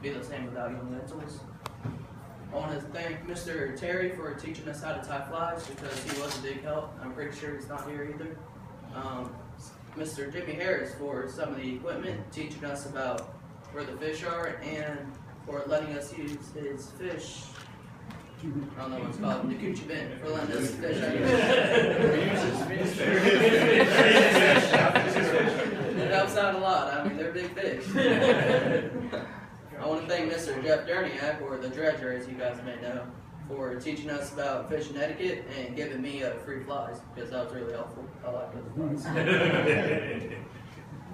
be the same without young lentils. I want to thank Mr. Terry for teaching us how to tie flies because he was a big help. I'm pretty sure he's not here either. Mr. Jimmy Harris for some of the equipment, teaching us about where the fish are, and for letting us use his fish. I don't know what it's called, the coochie bin, for letting us fish. It helps out a lot. I mean, they're big fish. I want to thank Mr. Jeff Derniak, or the dredger, as you guys may know, for teaching us about fishing etiquette and giving me free flies, because that was really helpful. I like those flies.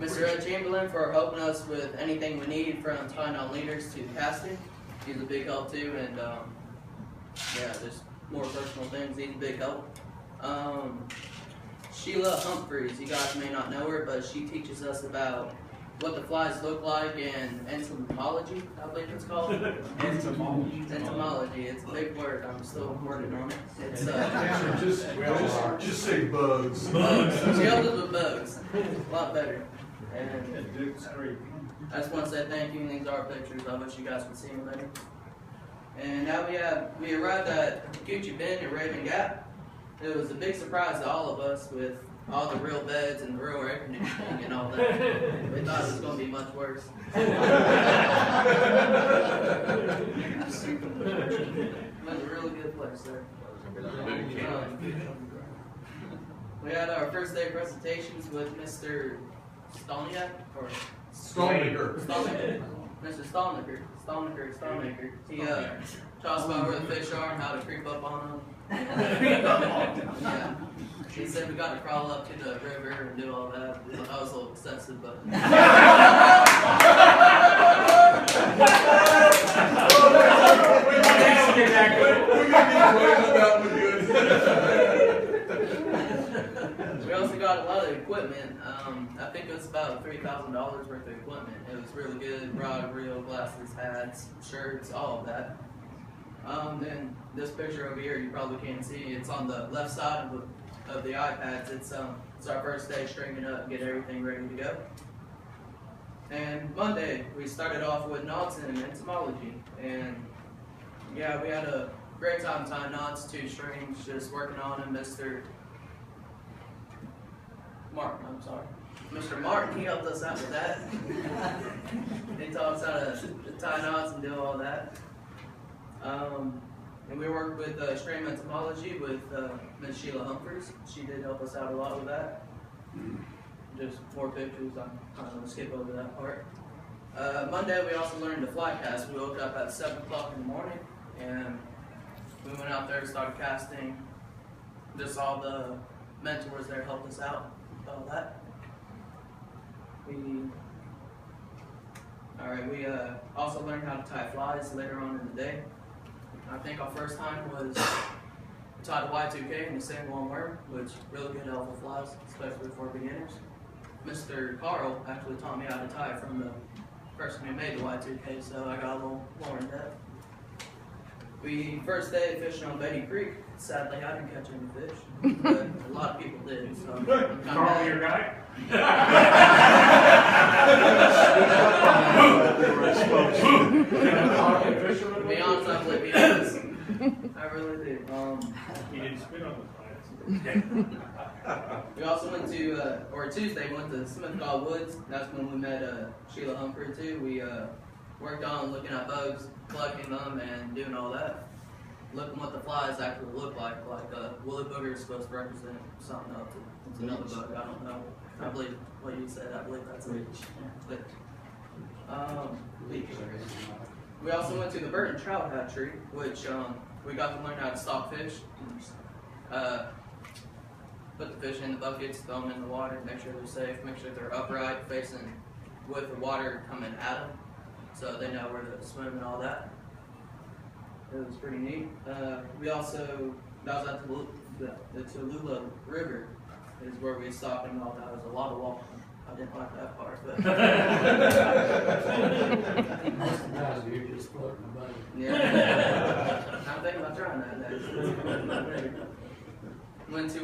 Mr. Ed Chamberlain for helping us with anything we need, from tying on leaders to casting. He's a big help too, and yeah, there's more personal things. He's a big help. Sheila Humphreys, you guys may not know her, but she teaches us about what the flies look like and entomology, I believe it's called. Entomology. It's a big word. I'm still working on it. It's just say bugs. Bugs. She helps us with bugs. A lot better. And I just want to say thank you. These are pictures. I wish you guys could see them later. And now we arrived at Coochie Bend in Raven Gap. It was a big surprise to all of us with all the real beds and the real air conditioning and all that. We thought it was going to be much worse. It was a really good place there. We had our first day presentations with Mr. Stolniak, or Stolniker. Mr. Stolniker. He taught us about where the fish are and how to creep up on them. Yeah. He said we got to crawl up to the river and do all that. That was a little excessive, but. We also got a lot of equipment. I think it was about $3,000 worth of equipment. It was really good. Rod, reel, glasses, hats, shirts, all of that. Then this picture over here, you probably can't see. It's on the left side of the iPads. It's our first day stringing up and get everything ready to go. And Monday, we started off with knots and entomology. And yeah, we had a great time tying knots, 2 strings, just working on them. Mr. Martin, he helped us out with that. He taught us how to tie knots and do all that. And we worked with stream entomology with Ms. Sheila Humphreys. She did help us out a lot with that. Just more pictures. I'm going to skip over that part. Monday, we also learned to fly cast. We woke up at 7 o'clock in the morning, and we went out there and started casting. Just all the mentors there helped us out with all that. We also learned how to tie flies later on in the day. I think our first time was tied a Y2K in the single worm, which really good helpful flies, especially for beginners. Mr. Carl actually taught me how to tie from the person who made the Y2K, so I got a little more in depth. First day fishing on Betty Creek. Sadly, I didn't catch any fish, but a lot of people did. So Carl, your guy? To be honest, I believe he is. I really do. He didn't spit on the We also went to, Tuesday, we went to Smith Call Woods. That's when we met Sheila Humphrey too. We worked on looking at bugs, collecting them, and doing all that. Looking what the flies actually look like woolly booger is supposed to represent something else. It's another bug, I don't know. I believe what you said, I believe that's it. Leech. We also went to the Burton Trout Hatchery, which we got to learn how to stock fish. Put the fish in the buckets, throw them in the water, make sure they're safe, make sure they're upright, facing with the water coming at them, so they know where to swim and all that. It was pretty neat. We also, that was at the Tallulah River, is where we stopped and all that. It was a lot of walking. I didn't like that part, but. You're just floating above. Yeah. I'm thinking about trying that next. Went to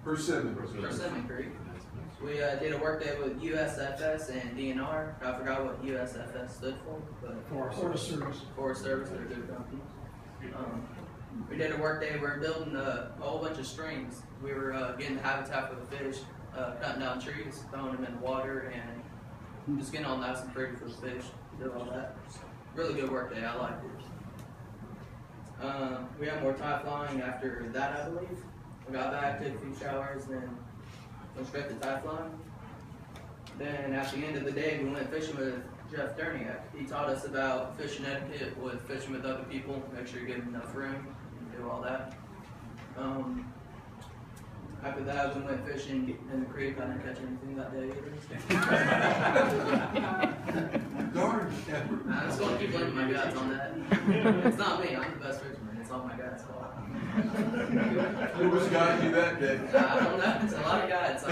Persimmon Creek. We did a work day with USFS and DNR. I forgot what USFS stood for, but Forest Service. Forest Service, they're a good company. We did a work day. We were building a whole bunch of streams. We were getting the habitat for the fish, cutting down trees, throwing them in the water, and just getting all nice and pretty for the fish. Did all that. Really good work day. I liked it. We had more tie flying after that, I believe. We got back, took a few showers, then went straight to tie flying. Then at the end of the day, we went fishing with Jeff Derniak. He taught us about fishing etiquette with fishing with other people, make sure you give them enough room, and do all that. After that, we went fishing in the creek. I didn't catch anything that day either. Darn. I'm just going to keep blaming my guys on that. It's not me, I'm the best fisherman, it's all my guys' fault. Who was guiding you that day? I don't know, it's a lot of guys. I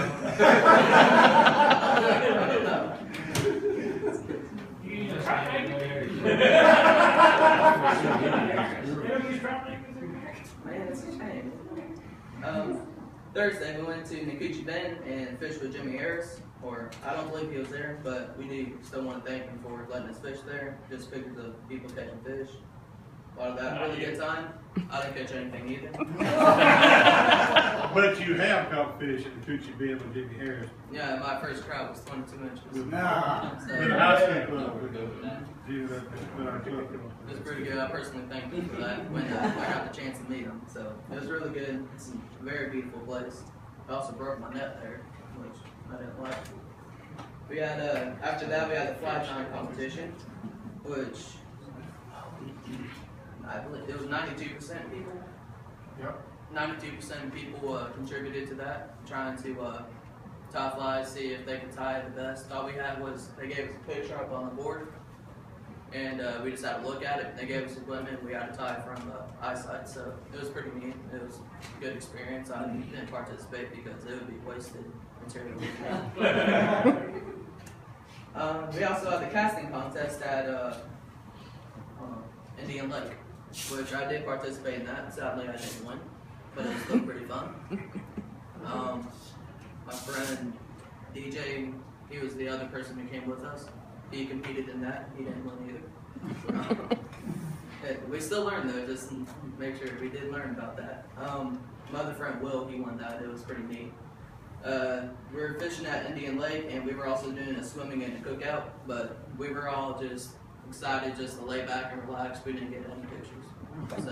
don't know. You use a trout angle? Man, it's a shame. Thursday we went to Nacoochee Bend and fished with Jimmy Harris, or I don't believe he was there, but we do still want to thank him for letting us fish there. Just pictures of people catching fish. A lot of that, really good time. I didn't catch anything either. But you have caught fish at the Coochie Bend with Jimmy Harris. Yeah, my first trout was 22 inches. Nah. So, With a high school club. With our club. it was pretty good. I personally thank him for that when I got the chance to meet him. So it was really good. It's a very beautiful place. I also broke my net there, which I didn't like. We had after that we had the fly tying competition, which I believe it was 92% people. Yep. 92% of people contributed to that, trying to tie flies, see if they could tie it the best. All we had was they gave us a picture up on the board, and we just had to look at it. They gave us equipment. We had to tie from eyesight, so it was pretty neat. It was a good experience. I didn't participate because it would be wasted material. We also had the casting contest at Indian Lake, which I did participate in that. Sadly, I didn't win, but it was still pretty fun. My friend DJ, he was the other person who came with us. He competed in that. He didn't win either. We still learned though, just to make sure we did learn about that. My other friend Will, he won that. It was pretty neat. We were fishing at Indian Lake, and we were also doing a swimming and a cookout, but we were all just excited just to lay back and relax. We didn't get any pictures. So,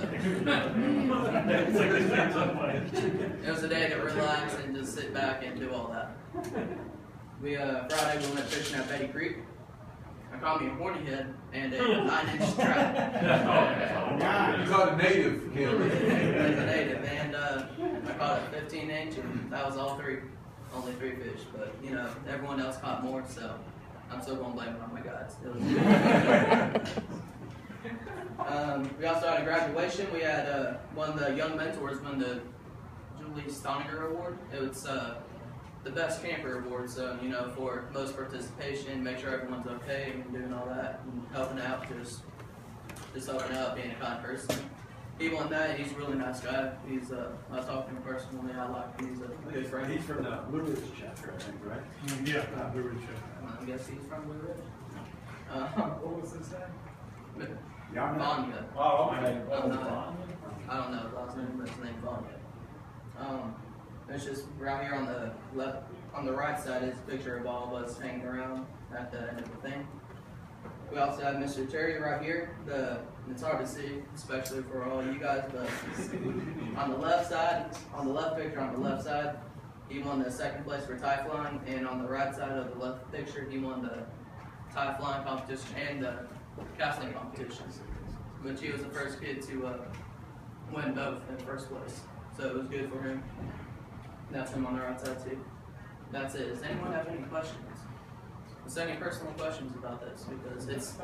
it was a day to relax and just sit back and do all that. Friday we went fishing at Betty Creek. I caught me a horny head and a 9-inch trout. You caught a native, It was a native, and I caught a 15-inch, and that was only 3 fish. But you know, everyone else caught more, so I'm still going to blame it on my guys. We also had a graduation. We had one of the young mentors won the Julie Stoniger Award. It was the best camper award, so you know, for most participation, make sure everyone's okay and doing all that and helping out, just helping out, being a kind person. He won that. He's a really nice guy. He's I talked to him personally. I like him. He's a good friend. He's from the Blue Ridge chapter, I think, right? Yeah, Blue Ridge. I guess he's from Blue Ridge. What was his name? Vanya. Oh, okay. I don't know his last name, but his name's Vanya. It's just right here on the left, on the right side is a picture of all of us hanging around at the end of the thing. We also have Mr. Terry right here. It's hard to see, especially for all you guys, but on the left side, on the left picture on the left side, he won the second place for tie flying, and on the right side of the left picture, he won the tie flying competition and the casting competition. But he was the first kid to win both in first place, so it was good for him. That's him on the right side too. That's it. Does anyone have any questions? Is there any personal questions about this? Because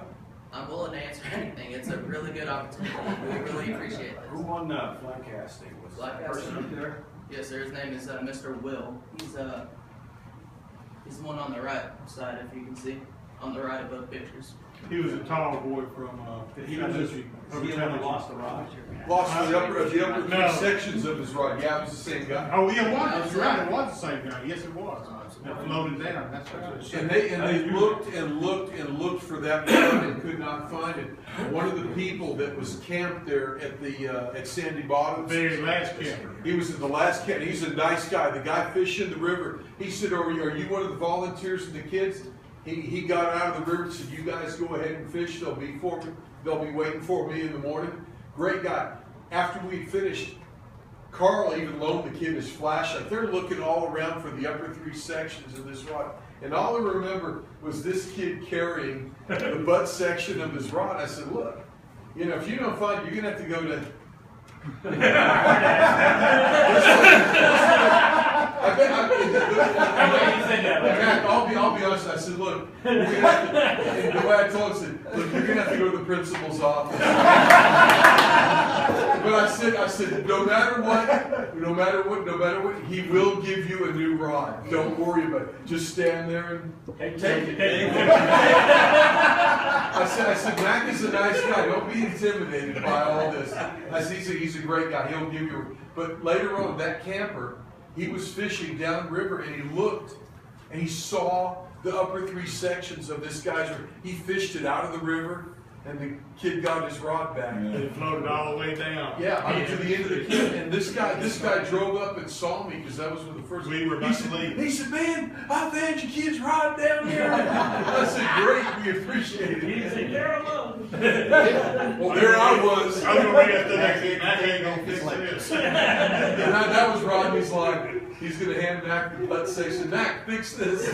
I'm willing to answer anything. It's a really good opportunity. We really appreciate this. Who won fly casting? Was Fly that person casting? up there? Yes, sir. His name is Mr. Will. He's the one on the right side, if you can see. on the right above pictures. He was a tall boy from, He never lost the rod. Lost the upper three No. sections of his rod. Yeah, it was the same guy. oh, yeah, it was, you're right, it was the same guy, yes, it was. It floated down, that's right. And they looked and looked and looked for that rod and could not find it. One of the people that was camped there at the at Sandy Bottoms. Very last camper. He was in the last camp. He's a nice guy. The guy fishing the river. He said, "Are you one of the volunteers and the kids?" He got out of the river and said, "You guys go ahead and fish. They'll be waiting for me in the morning." Great guy. After we finished, Carl even loaned the kid his flashlight. They're looking all around for the upper three sections of this rod. And all I remember was this kid carrying the butt section of his rod. I said, "Look, if you don't find it, you're going to have to go to..." I'll be honest. I said, "Look, you're gonna have to," and the way I told him, I said, "Look, you're gonna have to go to the principal's office." But I said, no matter what, he will give you a new rod. Don't worry about it. Just stand there and take it. I said, Mac is a nice guy. Don't be intimidated by all this. I said, he's a great guy. He'll give you. But later on, that camper, he was fishing downriver and he looked and he saw the upper three sections of this guy's river. He fished it out of the river. And the kid got his rod back. It floated all the way down. Yeah, to the end of the camp. And this guy drove up and saw me because that was one of the first. We were about to leave. He said, "Man, I found your kid's rod down here." I said, "Great, we appreciate it." He said, "They're alone." Well, there I was. I was gonna bring up the next thing. I ain't gonna fix this. And that was Rodney's line. He's gonna hand Mac the butt section. "Mac, fix this."